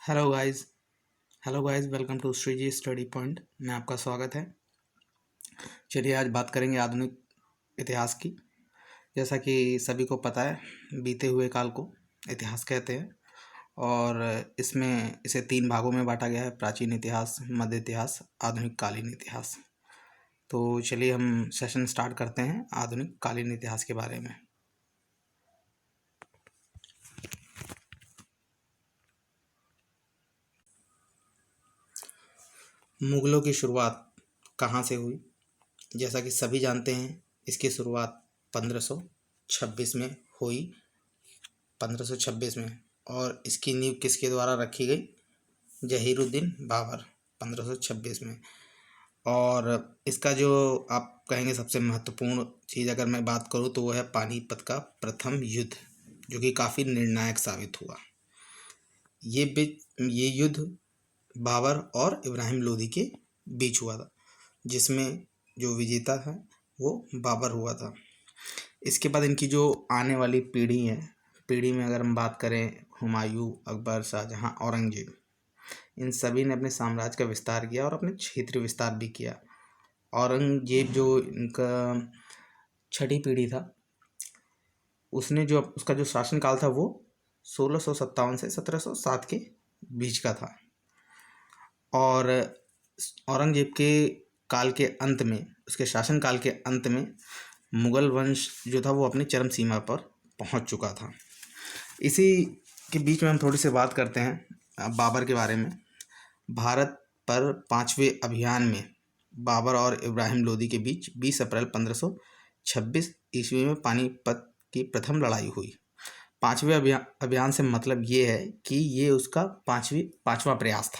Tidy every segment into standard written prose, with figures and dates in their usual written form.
Hello guys. Welcome to Shreeji study point में आपका स्वागत है। चलिए आज बात करेंगे आधुनिक इतिहास की। जैसा कि सभी को पता है, बीते हुए काल को इतिहास कहते हैं और इसमें इसे 3 भागों में बांटा गया है: प्राचीन इतिहास, मध्य इतिहास, आधुनिक कालीन इतिहास। तो चलिए हम सेशन स्टार्ट करते हैं आधुनिक कालीन इतिहास के बारे में। मुगलों की शुरुआत कहाँ से हुई? जैसा कि सभी जानते हैं, इसकी शुरुआत 1526 में हुई। 1526 में। और इसकी नींव किसके द्वारा रखी गई? जहीरुद्दीन बाबर, 1526 में। और इसका जो आप कहेंगे सबसे महत्वपूर्ण चीज़ अगर मैं बात करूँ तो वो है पानीपत का प्रथम युद्ध, जो कि काफ़ी निर्णायक साबित हुआ। ये युद्ध बाबर और इब्राहिम लोदी के बीच हुआ था, जिसमें जो विजेता था वो बाबर हुआ था। इसके बाद इनकी जो आने वाली पीढ़ी में अगर हम बात करें, हुमायूं, अकबर, शाहजहां, औरंगजेब, इन सभी ने अपने साम्राज्य का विस्तार किया और अपने क्षेत्र विस्तार भी किया। औरंगजेब जो इनका छठी पीढ़ी था, उसका जो शासनकाल था वो 1657 से 1707 के बीच का था। और औरंगजेब के काल के अंत में, उसके शासनकाल के अंत में, मुगल वंश जो था वो अपनी चरम सीमा पर पहुंच चुका था। इसी के बीच में हम थोड़ी सी बात करते हैं बाबर के बारे में। भारत पर 5वें अभियान में बाबर और इब्राहिम लोदी के बीच 20 अप्रैल 1526 ईस्वी में पानीपत की प्रथम लड़ाई हुई। 5वें अभियान से मतलब ये है कि ये उसका पांचवा प्रयास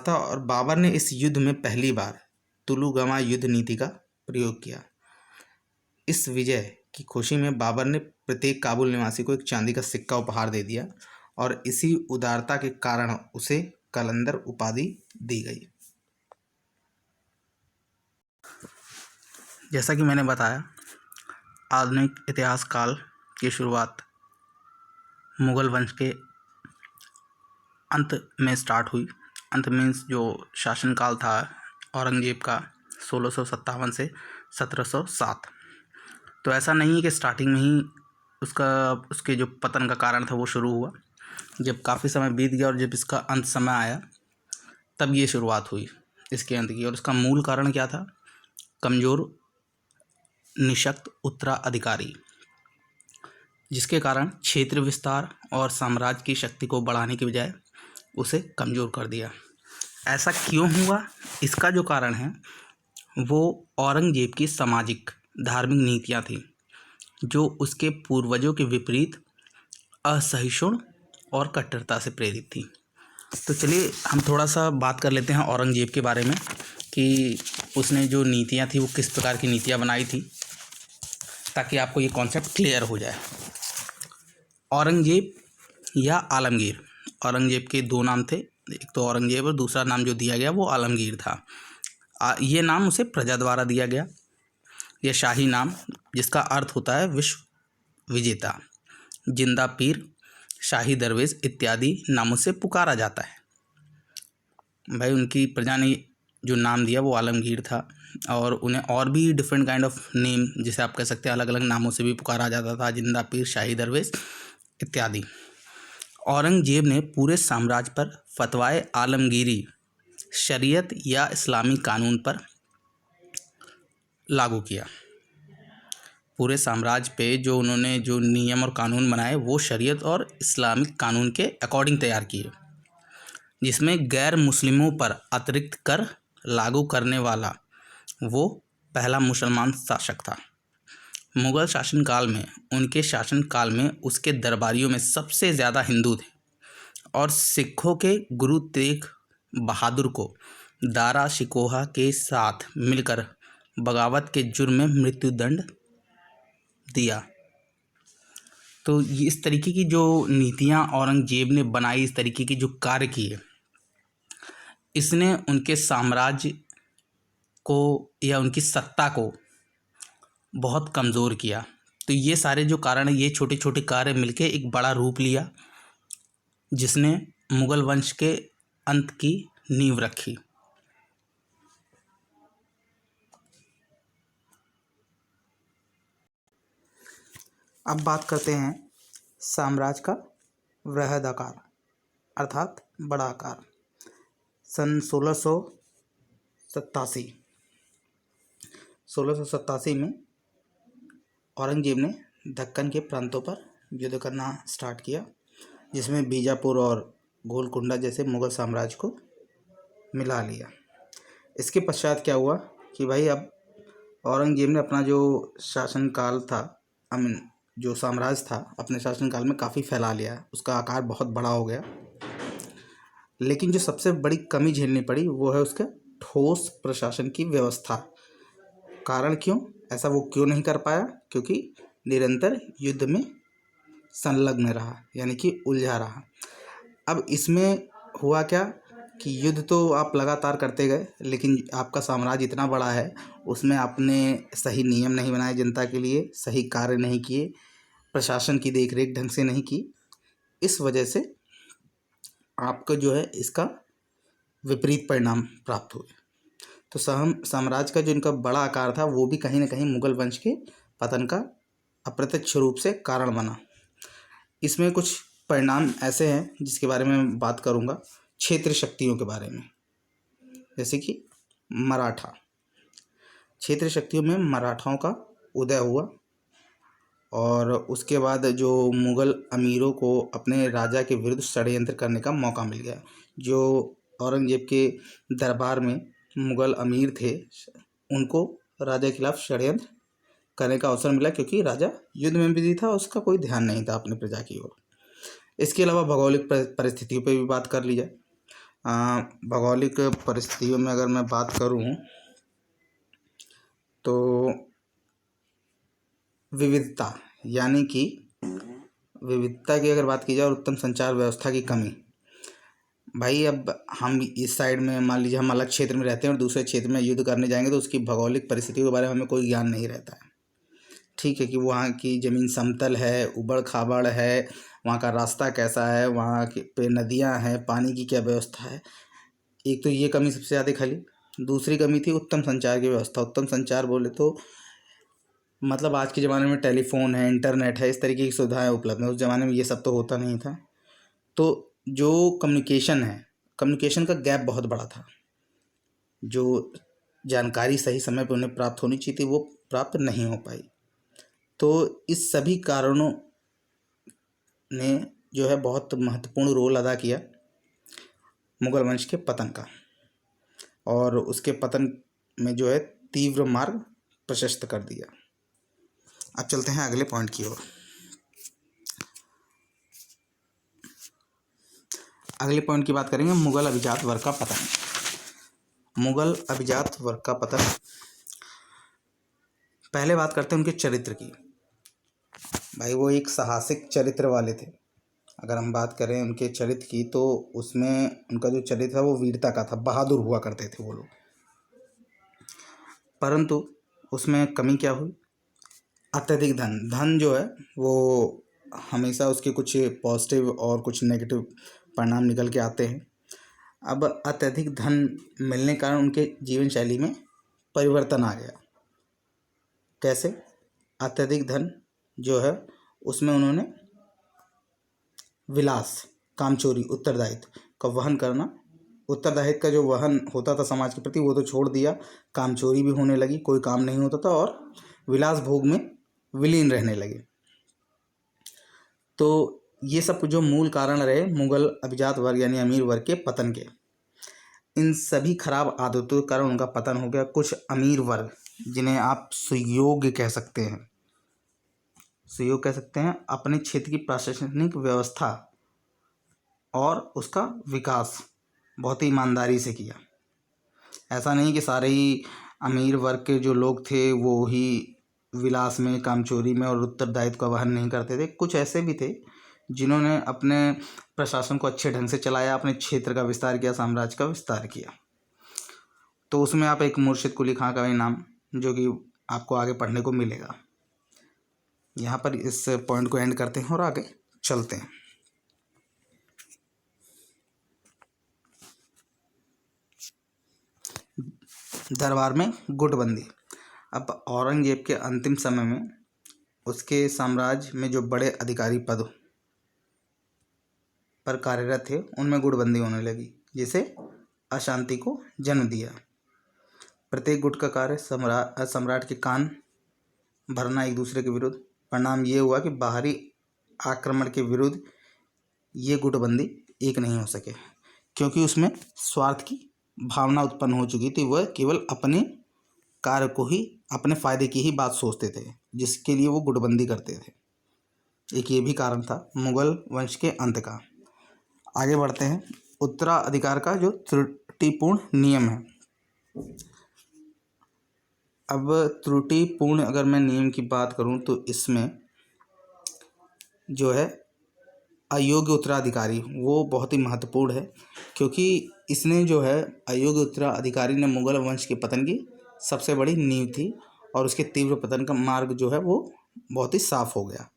था और बाबर ने इस युद्ध में पहली बार तुलुगमा युद्ध नीति का प्रयोग किया। इस विजय की खुशी में बाबर ने प्रत्येक काबुल निवासी को एक चांदी का सिक्का उपहार दे दिया और इसी उदारता के कारण उसे कलंदर उपाधि दी गई। जैसा कि मैंने बताया, आधुनिक इतिहास काल की शुरुआत मुगल वंश के अंत में स्टार्ट हुई। अंत मीन्स जो शासनकाल था औरंगजेब का 1657 से 1707। तो ऐसा नहीं है कि स्टार्टिंग में ही उसके जो पतन का कारण था वो शुरू हुआ। जब काफ़ी समय बीत गया और जब इसका अंत समय आया, तब ये शुरुआत हुई इसके अंत की। और इसका मूल कारण क्या था? कमज़ोर निशक्त उत्तराधिकारी, जिसके कारण क्षेत्र विस्तार और साम्राज्य की शक्ति को बढ़ाने की बजाय उसे कमज़ोर कर दिया। ऐसा क्यों हुआ? इसका जो कारण है वो औरंगजेब की सामाजिक धार्मिक नीतियाँ थीं, जो उसके पूर्वजों के विपरीत असहिष्णु और कट्टरता से प्रेरित थी। तो चलिए हम थोड़ा सा बात कर लेते हैं औरंगजेब के बारे में कि उसने जो नीतियाँ थी वो किस प्रकार की नीतियाँ बनाई थी, ताकि आपको ये कॉन्सेप्ट क्लियर हो जाए। औरंगजेब या आलमगीर, औरंगजेब के 2 नाम थे, एक तो औरंगजेब और दूसरा नाम जो दिया गया वो आलमगीर था। ये नाम उसे प्रजा द्वारा दिया गया। यह शाही नाम, जिसका अर्थ होता है विश्व विजेता, जिंदा पीर, शाही दरवेश इत्यादि नामों से पुकारा जाता है। भाई उनकी प्रजा ने जो नाम दिया वो आलमगीर था। और उन्हें और भी डिफरेंट काइंड ऑफ नेम, जैसे आप कह सकते हैं अलग अलग नामों से भी पुकारा जाता था, जिंदा पीर, शाही दरवेश इत्यादि। औरंगजेब ने पूरे साम्राज्य पर फतवाए आलमगीरी, शरीयत या इस्लामी कानून पर लागू किया। पूरे साम्राज्य पे जो उन्होंने जो नियम और कानून बनाए वो शरीयत और इस्लामिक कानून के अकॉर्डिंग तैयार किए, जिसमें गैर मुस्लिमों पर अतिरिक्त कर लागू करने वाला वो पहला मुसलमान शासक था। मुगल उनके शासनकाल में उसके दरबारियों में सबसे ज़्यादा हिंदू थे और सिखों के गुरु तेग बहादुर को दारा शिकोहा के साथ मिलकर बगावत के जुर्म में मृत्युदंड दिया। तो ये इस तरीके की जो नीतियां औरंगजेब ने बनाई, इस तरीके की जो कार्य किए, इसने उनके साम्राज्य को या उनकी सत्ता को बहुत कमज़ोर किया। तो ये सारे जो कारण है, ये छोटे छोटे कार्य मिलके एक बड़ा रूप लिया, जिसने मुगल वंश के अंत की नींव रखी। अब बात करते हैं साम्राज्य का वृहद आकार अर्थात बड़ा आकार। सन 1687 में औरंगजेब ने दक्कन के प्रांतों पर युद्ध करना स्टार्ट किया, जिसमें बीजापुर और गोलकुंडा जैसे मुगल साम्राज्य को मिला लिया। इसके पश्चात क्या हुआ कि भाई अब औरंगजेब ने अपना जो शासनकाल था, जो साम्राज्य था, अपने शासनकाल में काफ़ी फैला लिया, उसका आकार बहुत बड़ा हो गया। लेकिन जो सबसे बड़ी कमी झेलनी पड़ी वो है उसके ठोस प्रशासन की व्यवस्था। कारण क्यों ऐसा वो क्यों नहीं कर पाया? क्योंकि निरंतर युद्ध में संलग्न रहा, यानी कि उलझा रहा। अब इसमें हुआ क्या कि युद्ध तो आप लगातार करते गए, लेकिन आपका साम्राज्य इतना बड़ा है, उसमें आपने सही नियम नहीं बनाए जनता के लिए, सही कार्य नहीं किए, प्रशासन की देखरेख ढंग से नहीं की। इस वजह से आपको जो है इसका विपरीत परिणाम प्राप्त हुए। तो साम्राज्य का जो इनका बड़ा आकार था वो भी कहीं ना कहीं मुगल वंश के पतन का अप्रत्यक्ष रूप से कारण बना। इसमें कुछ परिणाम ऐसे हैं जिसके बारे में मैं बात करूंगा, क्षेत्र शक्तियों के बारे में। जैसे कि मराठा, क्षेत्र शक्तियों में मराठाओं का उदय हुआ और उसके बाद जो मुगल अमीरों को अपने राजा के विरुद्ध षड्यंत्र करने का मौका मिल गया। जो औरंगजेब के दरबार में मुगल अमीर थे, उनको राजा के खिलाफ षड्यंत्र करने का अवसर मिला, क्योंकि राजा युद्ध में बिजी था, उसका कोई ध्यान नहीं था अपनी प्रजा की ओर। इसके अलावा भौगोलिक परिस्थितियों पर भी बात कर ली जाए। भौगोलिक परिस्थितियों में अगर मैं बात करूं तो विविधता, यानी कि विविधता की अगर बात की जाए और उत्तम संचार व्यवस्था की कमी। भाई अब हम इस साइड में मान लीजिए हम अलग क्षेत्र में रहते हैं और दूसरे क्षेत्र में युद्ध करने जाएंगे तो उसकी भौगोलिक परिस्थितियों के बारे में हमें कोई ज्ञान नहीं रहता है। ठीक है कि वहाँ की ज़मीन समतल है, उबड़ खाबड़ है, वहाँ का रास्ता कैसा है, वहाँ के पे नदियाँ हैं, पानी की क्या व्यवस्था है। एक तो ये कमी सबसे ज़्यादा खली। दूसरी कमी थी उत्तम संचार की व्यवस्था। उत्तम संचार बोले तो मतलब आज के ज़माने में टेलीफोन है, इंटरनेट है, इस तरीके की सुविधाएं उपलब्ध हैं। उस ज़माने में ये सब तो होता नहीं था। तो जो कम्युनिकेशन है, कम्युनिकेशन का गैप बहुत बड़ा था। जो जानकारी सही समय पर उन्हें प्राप्त होनी चाहिए थी वो प्राप्त नहीं हो पाई। तो इस सभी कारणों ने जो है बहुत महत्वपूर्ण रोल अदा किया मुगल वंश के पतन का, और उसके पतन में जो है तीव्र मार्ग प्रशस्त कर दिया। अब चलते हैं अगले पॉइंट की ओर। अगले पॉइंट की बात करेंगे मुगल अभिजात वर्ग का पतन। मुगल अभिजात वर्ग का पतन, पहले बात करते हैं उनके चरित्र की। भाई वो एक साहसिक चरित्र वाले थे। अगर हम बात करें उनके चरित्र की तो उसमें उनका जो चरित्र था वो वीरता का था, बहादुर हुआ करते थे वो लोग। परंतु उसमें कमी क्या हुई? अत्यधिक धन जो है वो हमेशा उसके कुछ पॉजिटिव और कुछ नेगेटिव परिणाम निकल के आते हैं। अब अत्यधिक धन मिलने के कारण उनके जीवन शैली में परिवर्तन आ गया। कैसे? अत्यधिक धन जो है उसमें उन्होंने विलास, कामचोरी, उत्तरदायित्व का वहन करना, उत्तरदायित्व का जो वहन होता था समाज के प्रति वो तो छोड़ दिया, कामचोरी भी होने लगी, कोई काम नहीं होता था और विलास भोग में विलीन रहने लगे। तो ये सब जो मूल कारण रहे मुगल अभिजात वर्ग यानी अमीर वर्ग के पतन के। इन सभी खराब आदतों के कारण उनका पतन हो गया। कुछ अमीर वर्ग जिन्हें आप सुयोग्य कह सकते हैं, सुयोग कह सकते हैं, अपने क्षेत्र की प्रशासनिक व्यवस्था और उसका विकास बहुत ही ईमानदारी से किया। ऐसा नहीं कि सारे ही अमीर वर्ग के जो लोग थे वो ही विलास में, कामचोरी में और उत्तरदायित्व का वहन नहीं करते थे। कुछ ऐसे भी थे जिन्होंने अपने प्रशासन को अच्छे ढंग से चलाया, अपने क्षेत्र का विस्तार किया, साम्राज्य का विस्तार किया। तो उसमें आप एक मुर्शिद कुली खां का भी नाम जो कि आपको आगे पढ़ने को मिलेगा। यहाँ पर इस पॉइंट को एंड करते हैं और आगे चलते हैं। दरबार में गुटबंदी। अब औरंगजेब के अंतिम समय में उसके साम्राज्य में जो बड़े अधिकारी पद पर कार्यरत थे उनमें गुटबंदी होने लगी, जिसे अशांति को जन्म दिया। प्रत्येक गुट का कार्य सम्राट के कान भरना एक दूसरे के विरुद्ध। परिणाम ये हुआ कि बाहरी आक्रमण के विरुद्ध ये गुटबंदी एक नहीं हो सके, क्योंकि उसमें स्वार्थ की भावना उत्पन्न हो चुकी थी। वह केवल अपने कार्य को ही, अपने फायदे की ही बात सोचते थे, जिसके लिए वो गुटबंदी करते थे। एक ये भी कारण था मुगल वंश के अंत का। आगे बढ़ते हैं। उत्तराधिकार का जो त्रुटिपूर्ण नियम है। अब त्रुटिपूर्ण अगर मैं नियम की बात करूं तो इसमें जो है अयोग्य उत्तराधिकारी वो बहुत ही महत्वपूर्ण है, क्योंकि इसने जो है अयोग्य उत्तराधिकारी ने मुगल वंश के पतन की सबसे बड़ी नींव थी, और उसके तीव्र पतन का मार्ग जो है वो बहुत ही साफ हो गया।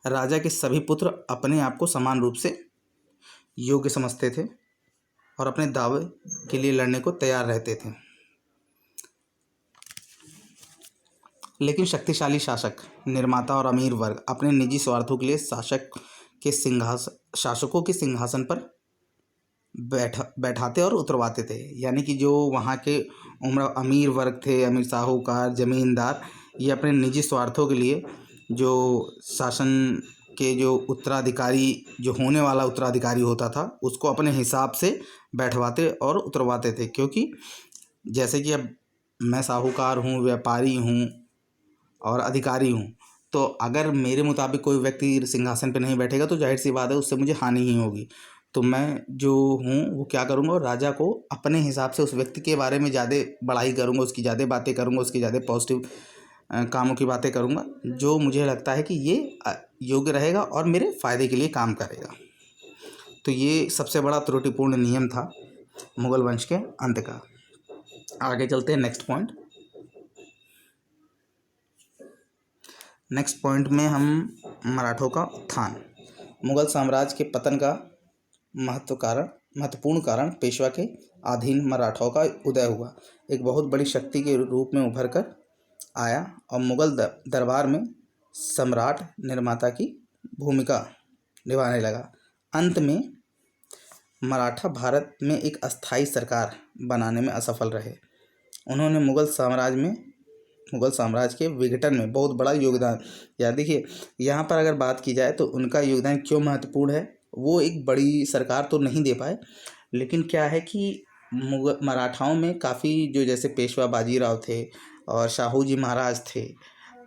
राजा के सभी पुत्र अपने आप को समान रूप से योग्य समझते थे और अपने दावे के लिए लड़ने को तैयार रहते थे, लेकिन शक्तिशाली शासक, निर्माता और अमीर वर्ग अपने निजी स्वार्थों के लिए शासकों के सिंहासन पर बैठाते और उतरवाते थे। यानी कि जो वहाँ के अमीर वर्ग थे, अमीर साहूकार, जमींदार, ये अपने निजी स्वार्थों के लिए जो शासन के जो उत्तराधिकारी, जो होने वाला उत्तराधिकारी होता था, उसको अपने हिसाब से बैठवाते और उतरवाते थे। क्योंकि जैसे कि अब मैं साहूकार हूँ, व्यापारी हूँ और अधिकारी हूँ, तो अगर मेरे मुताबिक कोई व्यक्ति सिंहासन पर नहीं बैठेगा तो जाहिर सी बात है उससे मुझे हानि ही होगी। तो मैं जो हूँ वो क्या करूँगा, और राजा को अपने हिसाब से उस व्यक्ति के बारे में ज़्यादा बड़ाई करूँगा, उसकी ज़्यादा बातें करूँगा, उसकी ज़्यादा पॉजिटिव कामों की बातें करूँगा, जो मुझे लगता है कि ये योग्य रहेगा और मेरे फ़ायदे के लिए काम करेगा। तो ये सबसे बड़ा त्रुटिपूर्ण नियम था मुगल वंश के अंत का। आगे चलते हैं नेक्स्ट पॉइंट। नेक्स्ट पॉइंट में हम मराठों का उत्थान। मुगल साम्राज्य के पतन का महत्वपूर्ण कारण पेशवा के अधीन मराठाओं का उदय हुआ। एक बहुत बड़ी शक्ति के रूप में उभर कर आया और मुगल दरबार में सम्राट निर्माता की भूमिका निभाने लगा। अंत में मराठा भारत में एक अस्थायी सरकार बनाने में असफल रहे। उन्होंने मुगल साम्राज्य के विघटन में बहुत बड़ा योगदान। या देखिए, यहाँ पर अगर बात की जाए तो उनका योगदान क्यों महत्वपूर्ण है। वो एक बड़ी सरकार तो नहीं दे पाए, लेकिन क्या है कि मराठाओं में काफ़ी जो जैसे पेशवा बाजीराव थे और शाहू जी महाराज थे,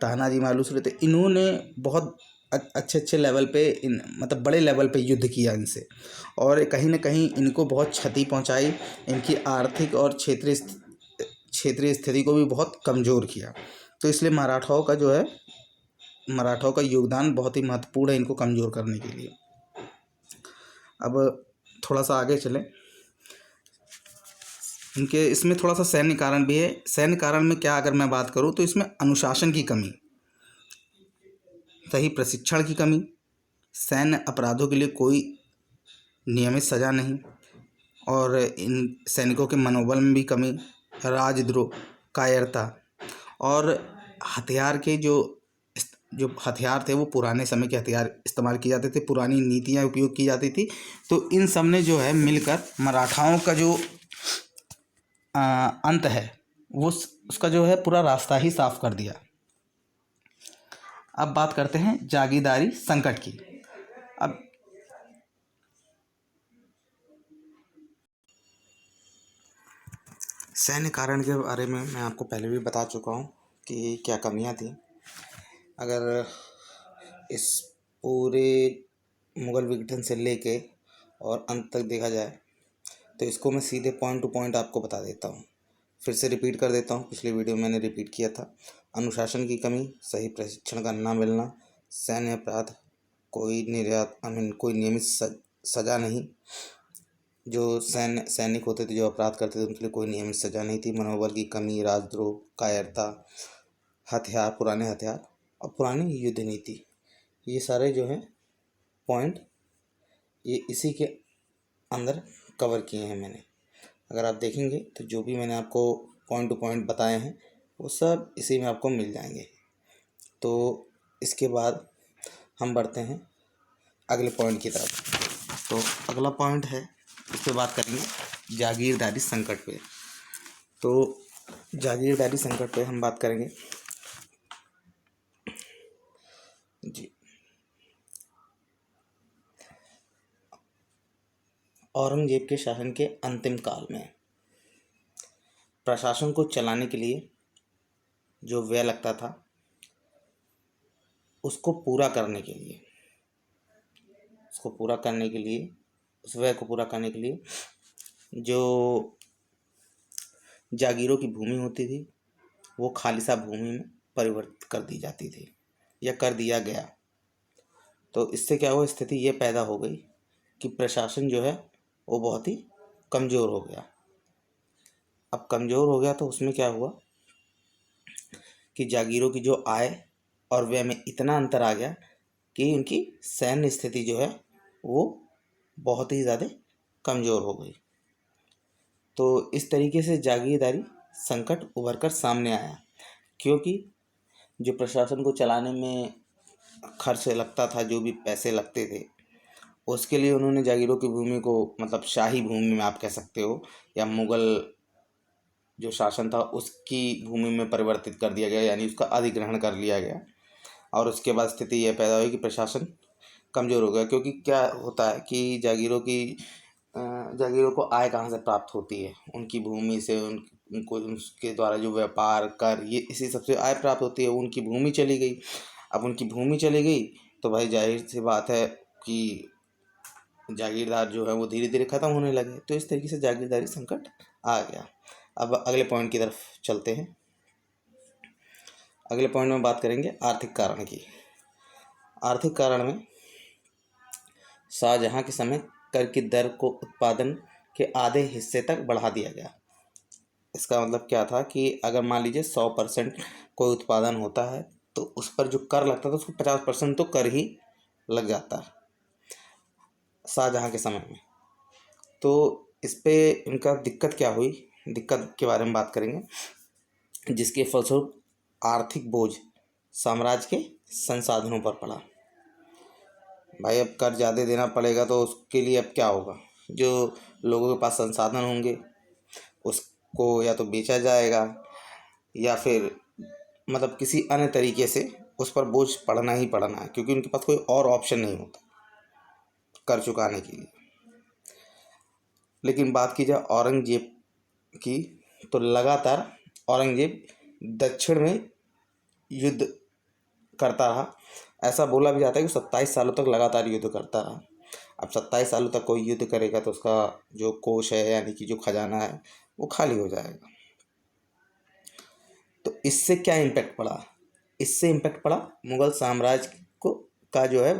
तानाजी मालुसरे थे, इन्होंने बहुत अच्छे लेवल पे मतलब बड़े लेवल पे युद्ध किया इनसे, और कहीं ना कहीं इनको बहुत क्षति पहुंचाई। इनकी आर्थिक और क्षेत्रीय स्थिति को भी बहुत कमज़ोर किया। तो इसलिए मराठाओं का योगदान बहुत ही महत्वपूर्ण है इनको कमज़ोर करने के लिए। अब थोड़ा सा आगे चलें। इनके इसमें थोड़ा सा सैन्य कारण भी है। सैन्य कारण में क्या अगर मैं बात करूं तो इसमें अनुशासन की कमी, सही प्रशिक्षण की कमी, सैन्य अपराधों के लिए कोई नियमित सज़ा नहीं, और इन सैनिकों के मनोबल में भी कमी, राजद्रोह, कायरता, और हथियार के जो हथियार थे वो पुराने समय के हथियार इस्तेमाल किए जाते थे, पुरानी नीतियाँ उपयोग की जाती थी। तो इन सब ने जो है मिलकर मराठाओं का जो अंत है वो उसका जो है पूरा रास्ता ही साफ कर दिया। अब बात करते हैं जागीरदारी संकट की। अब सैन्य कारण के बारे में मैं आपको पहले भी बता चुका हूँ कि क्या कमियाँ थी। अगर इस पूरे मुगल विघटन से लेके और अंत तक देखा जाए तो इसको मैं सीधे पॉइंट टू पॉइंट आपको बता देता हूँ। फिर से रिपीट कर देता हूँ, पिछले वीडियो में मैंने रिपीट किया था। अनुशासन की कमी, सही प्रशिक्षण का ना मिलना, सैन्य अपराध, कोई नियमित सज़ा नहीं। जो सैनिक होते थे जो अपराध करते थे उनके लिए कोई नियमित सज़ा नहीं थी। मनोबल की कमी, राजद्रोह, कायरता, पुराने हथियार और पुरानी युद्ध नीति, ये सारे जो हैं पॉइंट ये इसी के अंदर कवर किए हैं मैंने। अगर आप देखेंगे तो जो भी मैंने आपको पॉइंट टू पॉइंट बताए हैं वो सब इसी में आपको मिल जाएंगे। तो इसके बाद हम बढ़ते हैं अगले पॉइंट की तरफ। तो अगला पॉइंट है, इस पर बात करेंगे जागीरदारी संकट पे। तो जागीरदारी संकट पे हम बात करेंगे जी। औरंगजेब के शासन के अंतिम काल में प्रशासन को चलाने के लिए जो व्यय लगता था उसको पूरा करने के लिए उस व्यय को पूरा करने के लिए जो जागीरों की भूमि होती थी वो खालिसा भूमि में परिवर्तित कर दी जाती थी या कर दिया गया। तो इससे क्या हुआ, स्थिति ये पैदा हो गई कि प्रशासन जो है वो बहुत ही कमज़ोर हो गया। अब कमज़ोर हो गया तो उसमें क्या हुआ कि जागीरों की जो आय और व्यय में इतना अंतर आ गया कि उनकी सैन्य स्थिति जो है वो बहुत ही ज़्यादा कमज़ोर हो गई। तो इस तरीके से जागीरदारी संकट उभर कर सामने आया, क्योंकि जो प्रशासन को चलाने में खर्च लगता था, जो भी पैसे लगते थे, उसके लिए उन्होंने जागीरों की भूमि को, मतलब शाही भूमि में आप कह सकते हो, या मुगल जो शासन था उसकी भूमि में परिवर्तित कर दिया गया, यानी उसका अधिग्रहण कर लिया गया। और उसके बाद स्थिति यह पैदा हुई कि प्रशासन कमज़ोर हो गया, क्योंकि क्या होता है कि जागीरों को आय कहाँ से प्राप्त होती है, उनकी भूमि से, उनको उसके द्वारा जो व्यापार कर, ये इसी सबसे आय प्राप्त होती है। उनकी भूमि चली गई। अब उनकी भूमि चली गई तो भाई जाहिर सी बात है कि जागीरदार जो है वो धीरे धीरे ख़त्म होने लगे। तो इस तरीके से जागीरदारी संकट आ गया। अब अगले पॉइंट की तरफ चलते हैं। अगले पॉइंट में बात करेंगे आर्थिक कारण की। आर्थिक कारण में शाहजहाँ के समय कर की दर को उत्पादन के आधे हिस्से तक बढ़ा दिया गया। इसका मतलब क्या था कि अगर मान लीजिए 100% कोई उत्पादन होता है तो उस पर जो कर लगता था उसको 50% तो कर ही लग जाता शाहजहाँ के समय में। तो इस पे इनका दिक्कत क्या हुई, दिक्कत के बारे में बात करेंगे, जिसके फलस्वरूप आर्थिक बोझ साम्राज्य के संसाधनों पर पड़ा। भाई अब कर ज़्यादा देना पड़ेगा तो उसके लिए अब क्या होगा, जो लोगों के पास संसाधन होंगे उसको या तो बेचा जाएगा या फिर मतलब किसी अन्य तरीके से उस पर बोझ पड़ना ही पड़ना है, क्योंकि उनके पास कोई और ऑप्शन नहीं होता कर चुकाने के लिए। लेकिन बात की जाए औरंगजेब की, तो लगातार औरंगजेब दक्षिण में युद्ध करता रहा। ऐसा बोला भी जाता है कि 27 सालों तक लगातार युद्ध करता रहा। अब 27 सालों तक कोई युद्ध करेगा तो उसका जो कोष है, यानी कि जो खजाना है, वो खाली हो जाएगा। तो इससे क्या इम्पैक्ट पड़ा, इससे इम्पैक्ट पड़ा मुगल साम्राज्य को का जो है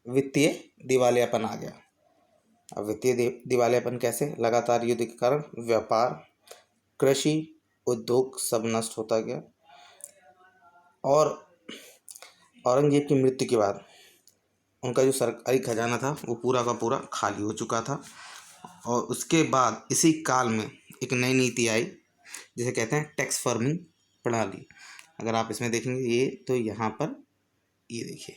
वित्तीय दिवालियापन आ गया। अब वित्तीय दिवालियापन कैसे, लगातार युद्ध के कारण व्यापार, कृषि, उद्योग सब नष्ट होता गया। और औरंगजेब की मृत्यु के बाद उनका जो सरकारी खजाना था वो पूरा का पूरा खाली हो चुका था। और उसके बाद इसी काल में एक नई नीति आई जिसे कहते हैं टैक्स फार्मिंग प्रणाली। अगर आप इसमें देखेंगे ये, तो यहाँ पर ये देखिए,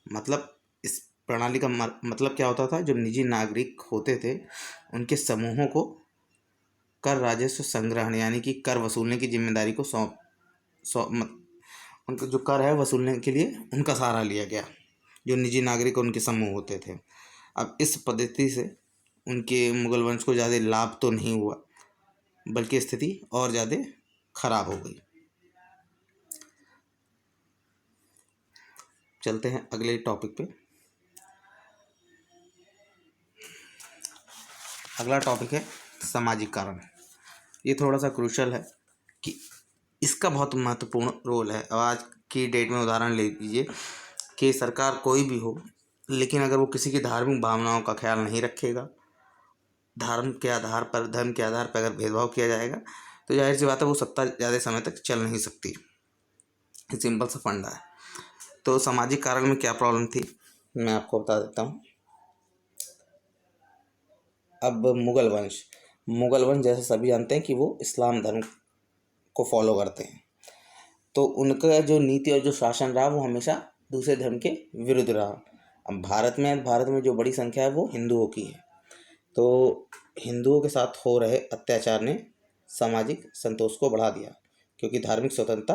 मतलब इस प्रणाली का मतलब क्या होता था, जो निजी नागरिक होते थे उनके समूहों को कर राजस्व संग्रहण यानी कि कर वसूलने की जिम्मेदारी को उनका जो कर है वसूलने के लिए उनका सहारा लिया गया, जो निजी नागरिक उनके समूह होते थे। अब इस पद्धति से उनके मुगल वंश को ज़्यादा लाभ तो नहीं हुआ, बल्कि स्थिति और ज़्यादा खराब हो गई। चलते हैं अगले टॉपिक पे। अगला टॉपिक है सामाजिक कारण। ये थोड़ा सा क्रूशल है कि इसका बहुत महत्वपूर्ण रोल है। आज की डेट में उदाहरण ले लीजिए कि सरकार कोई भी हो, लेकिन अगर वो किसी की धार्मिक भावनाओं का ख्याल नहीं रखेगा, धर्म के आधार पर अगर भेदभाव किया जाएगा तो जाहिर सी बात है वो सत्ता ज़्यादा समय तक चल नहीं सकती। सिंपल सा फंडा है। तो सामाजिक कारण में क्या प्रॉब्लम थी मैं आपको बता देता हूँ। अब मुगल वंश मुगल वंश जैसे सभी जानते हैं कि वो इस्लाम धर्म को फॉलो करते हैं, तो उनका जो नीति और जो शासन रहा वो हमेशा दूसरे धर्म के विरुद्ध रहा। अब भारत में जो बड़ी संख्या है वो हिंदुओं की है, तो हिंदुओं के साथ हो रहे अत्याचार ने सामाजिक संतोष को बढ़ा दिया, क्योंकि धार्मिक स्वतंत्रता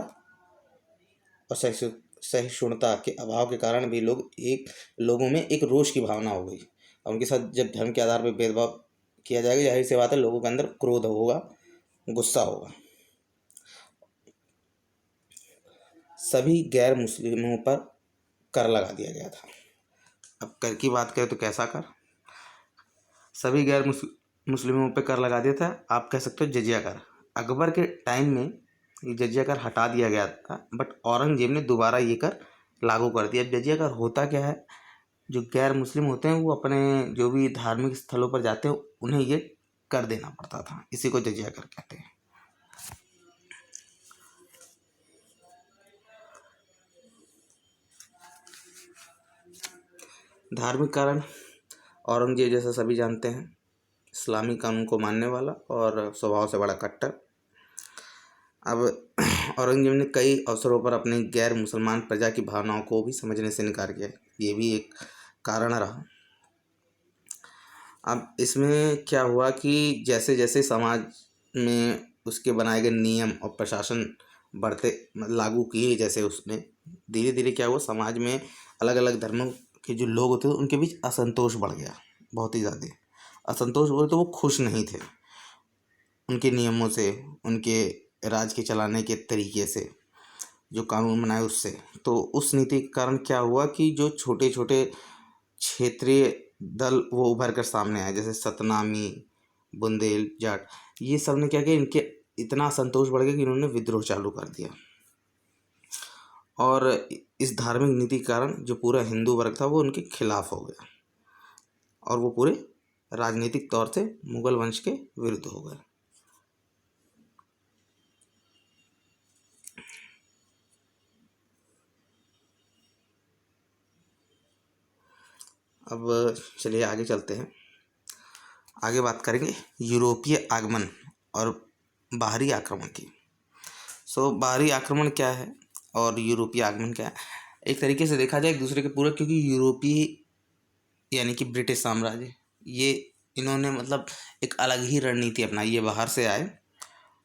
और सहिष्णुता के अभाव के कारण भी लोगों में एक रोष की भावना हो गई। और उनके साथ जब धर्म के आधार पर भेदभाव किया जाएगा, जाहिर सी बात है लोगों के अंदर क्रोध होगा, गुस्सा होगा। सभी गैर मुस्लिमों पर कर लगा दिया गया था। अब कर की बात करें तो कैसा कर? सभी मुस्लिमों पे कर लगा दिया था, आप कह सकते हो जजिया कर। अकबर के टाइम में ये जजिया कर हटा दिया गया था, बट औरंगजेब ने दोबारा ये कर लागू कर दिया। जजिया कर होता क्या है, जो गैर मुस्लिम होते हैं वो अपने जो भी धार्मिक स्थलों पर जाते हैं उन्हें ये कर देना पड़ता था, इसी को जजिया कर कहते हैं। धार्मिक कारण, औरंगजेब जैसा सभी जानते हैं इस्लामी कानून को मानने वाला और स्वभाव से बड़ा कट्टर। अब औरंगजेब ने कई अवसरों पर अपनी गैर मुसलमान प्रजा की भावनाओं को भी समझने से इनकार किया, ये भी एक कारण रहा। अब इसमें क्या हुआ कि जैसे जैसे समाज में उसके बनाए गए नियम और प्रशासन लागू किए, जैसे उसने धीरे धीरे क्या हुआ, समाज में अलग अलग धर्मों के जो लोग होते थे उनके बीच असंतोष बढ़ गया, बहुत ही ज़्यादा असंतोष हुआ। तो वो खुश नहीं थे उनके नियमों से, उनके राज के चलाने के तरीके से, जो कानून बनाए उससे। तो उस नीति के कारण क्या हुआ कि जो छोटे छोटे क्षेत्रीय दल वो उभर कर सामने आए, जैसे सतनामी, बुंदेल, जाट, ये सब ने क्या किया, इनके इतना असंतोष बढ़ गया कि इन्होंने विद्रोह चालू कर दिया। और इस धार्मिक नीति के कारण जो पूरा हिंदू वर्ग था वो उनके खिलाफ हो गया और वो पूरे राजनीतिक तौर से मुगल वंश के विरुद्ध हो गए। अब चलिए आगे चलते हैं, आगे बात करेंगे यूरोपीय आगमन और बाहरी आक्रमण की। बाहरी आक्रमण क्या है और यूरोपीय आगमन क्या है? एक तरीके से देखा जाए एक दूसरे के पूरक, क्योंकि यूरोपीय यानी कि ब्रिटिश साम्राज्य, ये इन्होंने मतलब एक अलग ही रणनीति अपनाई। ये बाहर से आए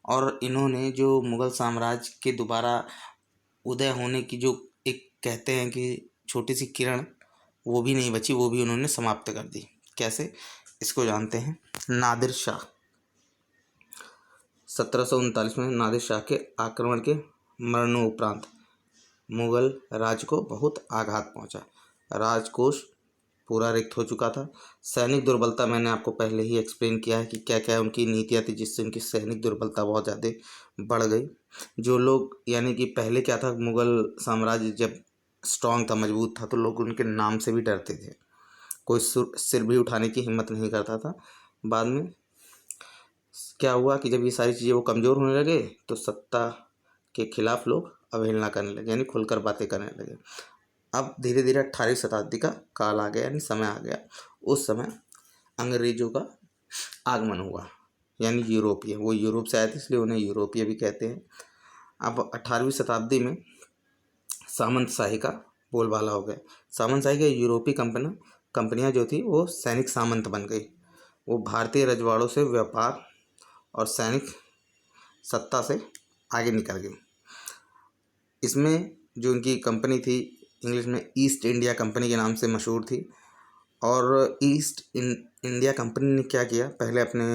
और इन्होंने जो मुगल साम्राज्य के दोबारा उदय होने की जो एक कहते हैं कि छोटी सी किरण, वो भी नहीं बची, वो भी उन्होंने समाप्त कर दी। कैसे, इसको जानते हैं। नादिर शाह 1739 में नादिर शाह के आक्रमण के मरणोपरांत मुगल राज्य को बहुत आघात पहुंचा। राजकोष पूरा रिक्त हो चुका था। सैनिक दुर्बलता मैंने आपको पहले ही एक्सप्लेन किया है कि क्या क्या उनकी नीतियाँ थी जिससे उनकी सैनिक दुर्बलता बहुत ज़्यादा बढ़ गई। जो लोग यानी कि पहले क्या था, मुगल साम्राज्य जब स्ट्रांग था, मजबूत था, तो लोग उनके नाम से भी डरते थे, कोई सिर भी उठाने की हिम्मत नहीं करता था। बाद में क्या हुआ कि जब ये सारी चीज़ें वो कमज़ोर होने लगे तो सत्ता के खिलाफ लोग अवहेलना करने लगे, यानी खुलकर बातें करने लगे। अब धीरे धीरे 18वीं शताब्दी का काल आ गया, यानी समय आ गया। उस समय अंग्रेजों का आगमन हुआ, यानी यूरोपीय, वो यूरोप से आए थे इसलिए उन्हें यूरोपीय भी कहते हैं। अब 18वीं शताब्दी में सामंतशाही का बोलबाला हो गया। सामंतशाही के यूरोपीय कंपनियां जो थी वो सैनिक सामंत बन गई। वो भारतीय रजवाड़ों से व्यापार और सैनिक सत्ता से आगे निकल गई। इसमें जो उनकी कंपनी थी, इंग्लिश में ईस्ट इंडिया कंपनी के नाम से मशहूर थी। और इंडिया कंपनी ने क्या किया, पहले अपने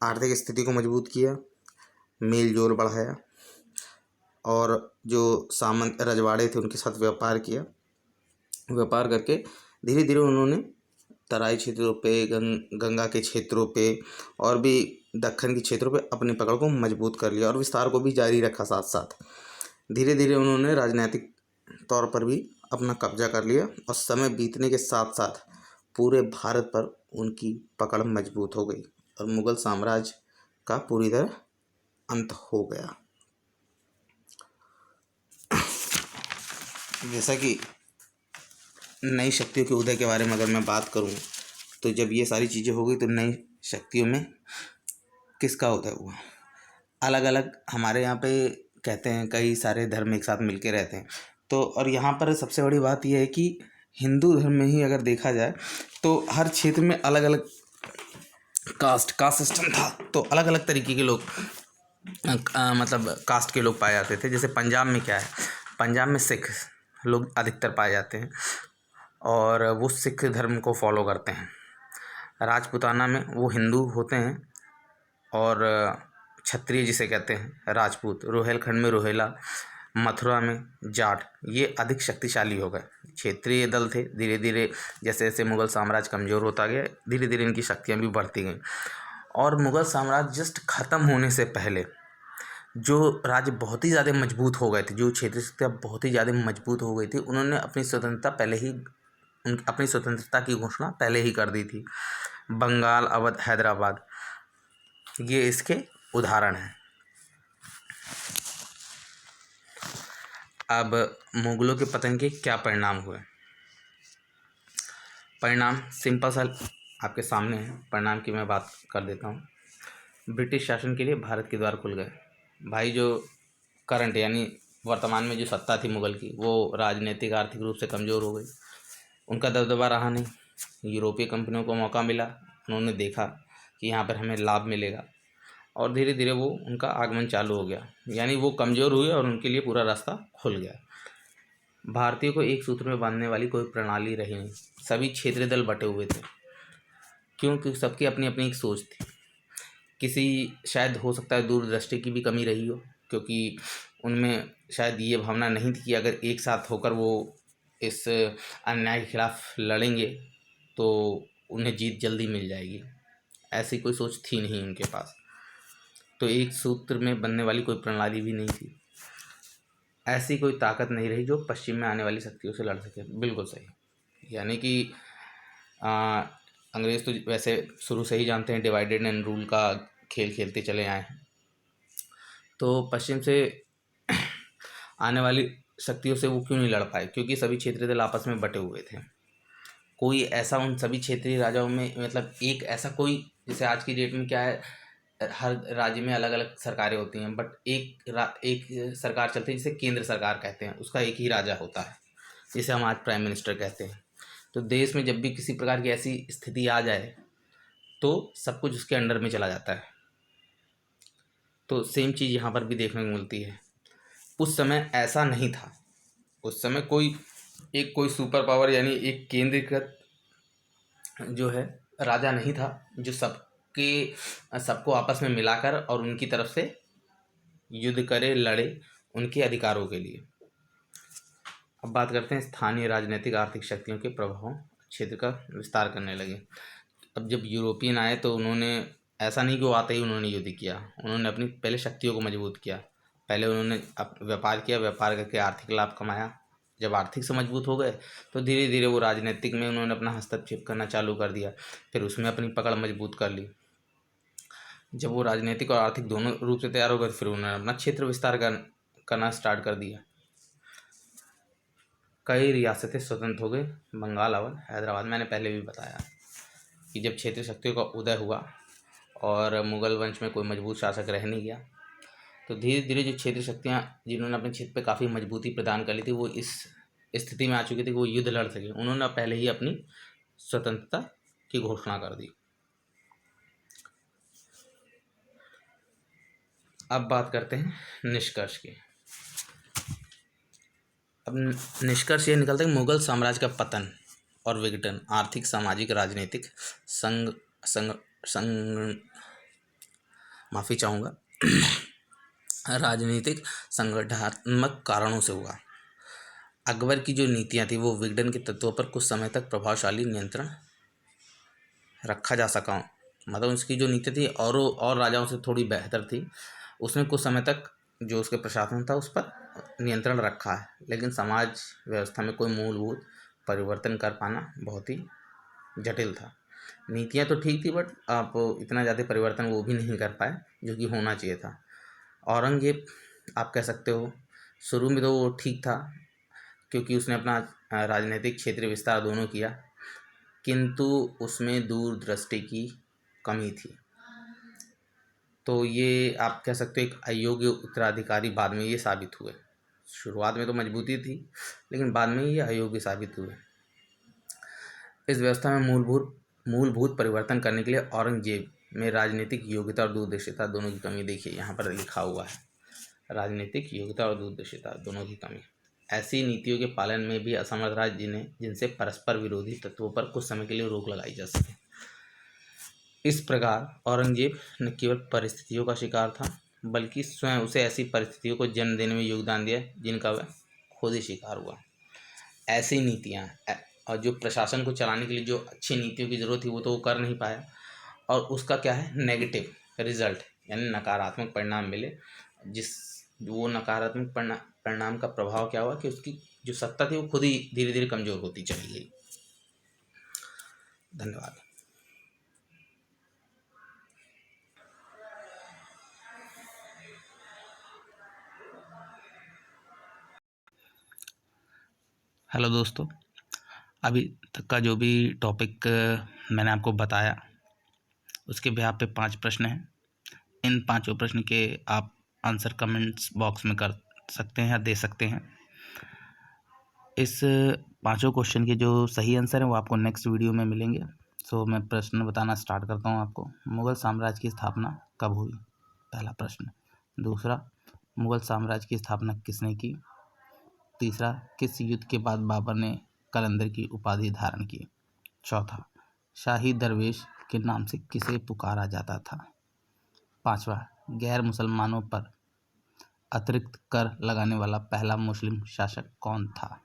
आर्थिक स्थिति को मजबूत किया, मेल जोल बढ़ाया और जो सामंत रजवाड़े थे उनके साथ व्यापार किया। व्यापार करके धीरे धीरे उन्होंने तराई क्षेत्रों पे, गंगा के क्षेत्रों पे और भी दक्कन के क्षेत्रों पे अपनी पकड़ को मजबूत कर लिया और विस्तार को भी जारी रखा। साथ साथ धीरे धीरे उन्होंने राजनीतिक तौर पर भी अपना कब्जा कर लिया और समय बीतने के साथ साथ पूरे भारत पर उनकी पकड़ मजबूत हो गई और मुगल साम्राज्य का पूरी तरह अंत हो गया। जैसा कि नई शक्तियों के उदय के बारे में अगर मैं बात करूं, तो जब ये सारी चीज़ें हो गई तो नई शक्तियों में किसका उदय हुआ। अलग अलग हमारे यहाँ पे कहते हैं कई सारे धर्म एक साथ मिलके रहते हैं। तो और यहाँ पर सबसे बड़ी बात यह है कि हिंदू धर्म में ही अगर देखा जाए तो हर क्षेत्र में अलग अलग कास्ट का सिस्टम था। तो अलग अलग तरीके के लोग मतलब कास्ट के लोग पाए जाते थे। जैसे पंजाब में क्या है, पंजाब में सिख लोग अधिकतर पाए जाते हैं और वो सिख धर्म को फॉलो करते हैं। राजपूताना में वो हिंदू होते हैं और क्षत्रिय जिसे कहते हैं राजपूत। रोहेलखंड में रोहेला, मथुरा में जाट, ये अधिक शक्तिशाली हो गए। क्षेत्रीय दल थे, धीरे धीरे जैसे जैसे मुग़ल साम्राज्य कमज़ोर होता गया, धीरे धीरे इनकी शक्तियाँ भी बढ़ती गईं। और मुग़ल साम्राज्य जस्ट ख़त्म होने से पहले जो राज्य बहुत ही ज़्यादा मजबूत हो गए थे, जो क्षेत्रीय शक्तियाँ बहुत ही ज़्यादा मजबूत हो गई थी, उन्होंने अपनी स्वतंत्रता पहले ही अपनी स्वतंत्रता की घोषणा पहले ही कर दी थी। बंगाल, अवध, हैदराबाद, ये इसके उदाहरण हैं। अब मुगलों के पतन के क्या परिणाम हुए। परिणाम सिंपल सा आपके सामने है। परिणाम की मैं बात कर देता हूँ। ब्रिटिश शासन के लिए भारत के द्वार खुल गए। भाई जो करंट यानी वर्तमान में जो सत्ता थी मुग़ल की, वो राजनीतिक आर्थिक रूप से कमज़ोर हो गई। उनका दबदबा रहा नहीं। यूरोपीय कंपनियों को मौका मिला, उन्होंने देखा कि यहाँ पर हमें लाभ मिलेगा और धीरे धीरे वो उनका आगमन चालू हो गया। यानी वो कमज़ोर हुए और उनके लिए पूरा रास्ता खुल गया। भारतीयों को एक सूत्र में बांधने वाली कोई प्रणाली रही नहीं। सभी क्षेत्रीय दल बटे हुए थे, क्योंकि सबकी अपनी अपनी एक सोच थी। किसी शायद हो सकता है दूरदृष्टि की भी कमी रही हो, क्योंकि उनमें शायद ये भावना नहीं थी कि अगर एक साथ होकर वो इस अन्याय के खिलाफ लड़ेंगे तो उन्हें जीत जल्दी मिल जाएगी। ऐसी कोई सोच थी नहीं उनके पास। तो एक सूत्र में बनने वाली कोई प्रणाली भी नहीं थी। ऐसी कोई ताकत नहीं रही जो पश्चिम में आने वाली शक्तियों से लड़ सके। बिल्कुल सही। यानी कि अंग्रेज़ तो वैसे शुरू से ही जानते हैं डिवाइडेड एंड रूल का खेल खेलते चले आए हैं। तो पश्चिम से आने वाली शक्तियों से वो क्यों नहीं लड़ पाए, क्योंकि सभी क्षेत्रीय दल आपस में बटे हुए थे। कोई ऐसा उन सभी क्षेत्रीय राजाओं में मतलब एक ऐसा कोई, जैसे आज की डेट में क्या है, हर राज्य में अलग अलग सरकारें होती हैं, बट एक सरकार चलती है जिसे केंद्र सरकार कहते हैं, उसका एक ही राजा होता है, जिसे हम आज प्राइम मिनिस्टर कहते हैं। तो देश में जब भी किसी प्रकार की ऐसी स्थिति आ जाए तो सब कुछ उसके अंडर में चला जाता है। तो सेम चीज़ यहाँ पर भी देखने को मिलती है। उस समय ऐसा नहीं था। उस समय कोई सुपर पावर यानी एक केंद्रीकृत जो है राजा नहीं था, जो सबको आपस में मिलाकर और उनकी तरफ से युद्ध करे, लड़े उनके अधिकारों के लिए। अब बात करते हैं स्थानीय राजनीतिक आर्थिक शक्तियों के प्रभाव क्षेत्र का विस्तार करने लगे। अब जब यूरोपियन आए तो उन्होंने ऐसा नहीं कि वो आते ही उन्होंने युद्ध किया, उन्होंने अपनी पहले शक्तियों को मजबूत किया। पहले उन्होंने व्यापार किया, व्यापार करके आर्थिक लाभ कमाया। जब आर्थिक से मजबूत हो गए तो धीरे धीरे वो राजनीतिक में उन्होंने अपना हस्तक्षेप करना चालू कर दिया, फिर उसमें अपनी पकड़ मजबूत कर ली। जब वो राजनीतिक और आर्थिक दोनों रूप से तैयार हो गए फिर उन्होंने अपना क्षेत्र विस्तार करना स्टार्ट कर दिया। कई रियासतें स्वतंत्र हो गई, बंगाल, अवध, हैदराबाद। मैंने पहले भी बताया कि जब क्षेत्रीय शक्तियों का उदय हुआ और मुगल वंश में कोई मजबूत शासक रह नहीं गया, तो धीरे धीरे जो क्षेत्रीय शक्तियाँ जिन्होंने अपने क्षेत्र पे काफ़ी मजबूती प्रदान कर ली थी, वो इस स्थिति में आ चुकी थी कि वो युद्ध लड़ सके। उन्होंने पहले ही अपनी स्वतंत्रता की घोषणा कर दी। अब बात करते हैं निष्कर्ष की। अब निष्कर्ष ये निकलता है कि मुगल साम्राज्य का पतन और विघटन आर्थिक, सामाजिक, राजनीतिक माफ़ी चाहूँगा राजनीतिक संगठनात्मक कारणों से हुआ। अकबर की जो नीतियाँ थी वो विघटन के तत्वों पर कुछ समय तक प्रभावशाली नियंत्रण रखा जा सका। मतलब उसकी जो नीति थी और राजाओं से थोड़ी बेहतर थी। उसने कुछ समय तक जो उसके प्रशासन था उस पर नियंत्रण रखा है, लेकिन समाज व्यवस्था में कोई मूलभूत परिवर्तन कर पाना बहुत ही जटिल था। नीतियाँ तो ठीक थी बट आप इतना ज़्यादा परिवर्तन वो भी नहीं कर पाए जो कि होना चाहिए था। औरंगजेब आप कह सकते हो शुरू में तो वो ठीक था, क्योंकि उसने अपना राजनीतिक क्षेत्र विस्तार दोनों किया, किंतु उसमें दूरदृष्टि की कमी थी। तो ये आप कह सकते हो एक अयोग्य उत्तराधिकारी बाद में ये साबित हुए। शुरुआत में तो मजबूती थी, लेकिन बाद में ये अयोग्य साबित हुए। इस व्यवस्था में मूलभूत परिवर्तन करने के लिए औरंगजेब में राजनीतिक योग्यता और दूरदर्शिता दोनों की कमी। देखिए यहाँ पर लिखा हुआ है, राजनीतिक योग्यता और दूरदर्शिता दोनों की कमी। ऐसी नीतियों के पालन में भी असमर्थ रहा जिनसे परस्पर विरोधी तत्वों पर कुछ समय के लिए रोक लगाई जा सके। इस प्रकार औरंगजेब न केवल परिस्थितियों का शिकार था, बल्कि स्वयं उसे ऐसी परिस्थितियों को जन्म देने में योगदान दिया जिनका वह खुद ही शिकार हुआ। ऐसी नीतियाँ और जो प्रशासन को चलाने के लिए जो अच्छी नीतियों की ज़रूरत थी वो तो वो कर नहीं पाया, और उसका क्या है नेगेटिव रिजल्ट, यानी नकारात्मक परिणाम मिले। वो नकारात्मक परिणाम का प्रभाव क्या हुआ कि उसकी जो सत्ता थी वो खुद ही धीरे धीरे कमज़ोर होती चली गई। धन्यवाद। हेलो दोस्तों, अभी तक का जो भी टॉपिक मैंने आपको बताया उसके बिहाफ पे 5 प्रश्न हैं। इन 5 प्रश्न के आप आंसर कमेंट्स बॉक्स में कर सकते हैं या दे सकते हैं। इस 5 क्वेश्चन के जो सही आंसर हैं वो आपको नेक्स्ट वीडियो में मिलेंगे। सो मैं प्रश्न बताना स्टार्ट करता हूँ आपको। मुग़ल साम्राज्य की स्थापना कब हुई? पहला प्रश्न। दूसरा, मुग़ल साम्राज्य की स्थापना किसने की? तीसरा, किस युद्ध के बाद बाबर ने कलंदर की उपाधि धारण की? चौथा, शाही दरवेश के नाम से किसे पुकारा जाता था? पांचवा, गैर मुसलमानों पर अतिरिक्त कर लगाने वाला पहला मुस्लिम शासक कौन था?